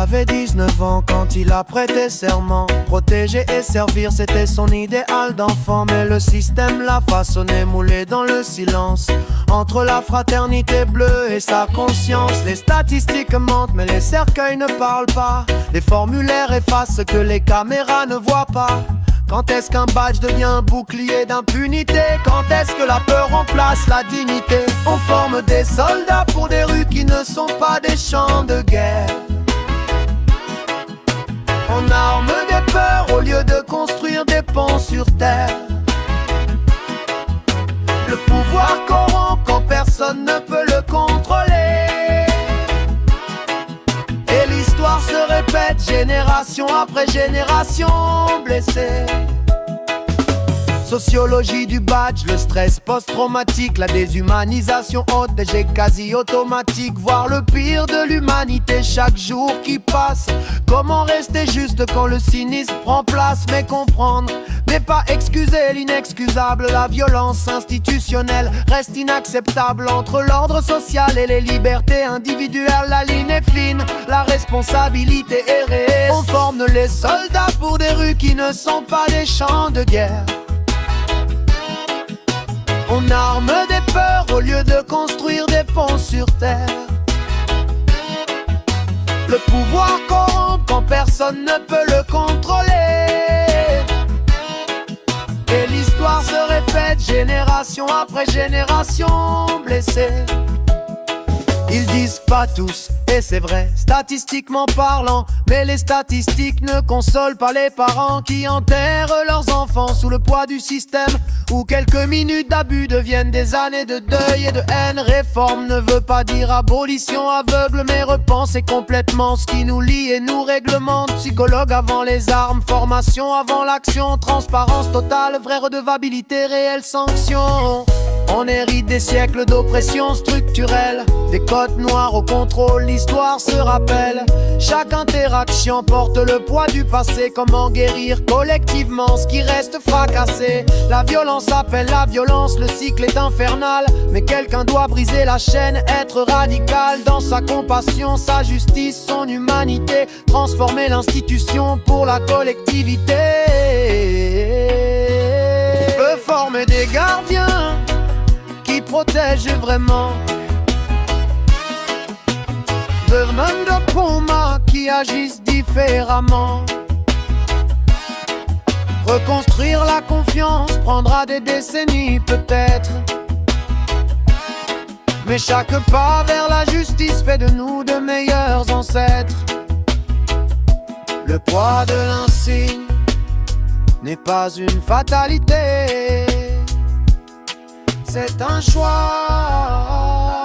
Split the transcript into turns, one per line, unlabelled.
avait 19 ans quand il a prêté serment. Protéger et servir, c'était son idéal d'enfant. Mais le système l'a façonné, moulé dans le silence. Entre la fraternité bleue et sa conscience, les statistiques mentent, mais les cercueils ne parlent pas. Les formulaires effacent ce que les caméras ne voient pas. Quand est-ce qu'un badge devient un bouclier d'impunité? Quand est-ce que la peur remplace la dignité? On forme des soldats pour des rues qui ne sont pas des champs de guerre. On arme des peurs au lieu de construire des ponts sur terre. Le pouvoir corrompt quand personne ne peut le contrôler. Et l'histoire se répète génération après génération blessée. Sociologie du badge, le stress post-traumatique, la déshumanisation haute, des jets quasi automatiques, voir le pire de l'humanité chaque jour qui passe. Comment rester juste quand le cynisme prend place? Mais comprendre n'est pas excuser l'inexcusable. La violence institutionnelle reste inacceptable. Entre l'ordre social et les libertés individuelles, la ligne est fine, la responsabilité est réelle. On forme les soldats pour des rues qui ne sont pas des champs de guerre. On arme des peurs au lieu de construire des ponts sur terre. Le pouvoir corrompt quand personne ne peut le contrôler. Et l'histoire se répète génération après génération blessée. Ils disent pas tous, et c'est vrai, statistiquement parlant, mais les statistiques ne consolent pas les parents qui enterrent leurs enfants sous le poids du système, où quelques minutes d'abus deviennent des années de deuil et de haine. Réforme ne veut pas dire abolition aveugle, mais repenser complètement ce qui nous lie et nous réglemente. Psychologue avant les armes, formation avant l'action, transparence totale, vraie redevabilité, réelle sanction. On hérite des siècles d'oppression structurelle, des codes noirs au contrôle, l'histoire se rappelle. Chaque interaction porte le poids du passé. Comment guérir collectivement ce qui reste fracassé? La violence appelle la violence, le cycle est infernal. Mais quelqu'un doit briser la chaîne, être radical dans sa compassion, sa justice, son humanité. Transformer l'institution pour la collectivité. Peut former des gardiens qui protègent vraiment. Vernon de Poma qui agissent différemment. Reconstruire la confiance prendra des décennies peut-être, mais chaque pas vers la justice fait de nous de meilleurs ancêtres. Le poids de l'insigne n'est pas une fatalité, c'est un choix.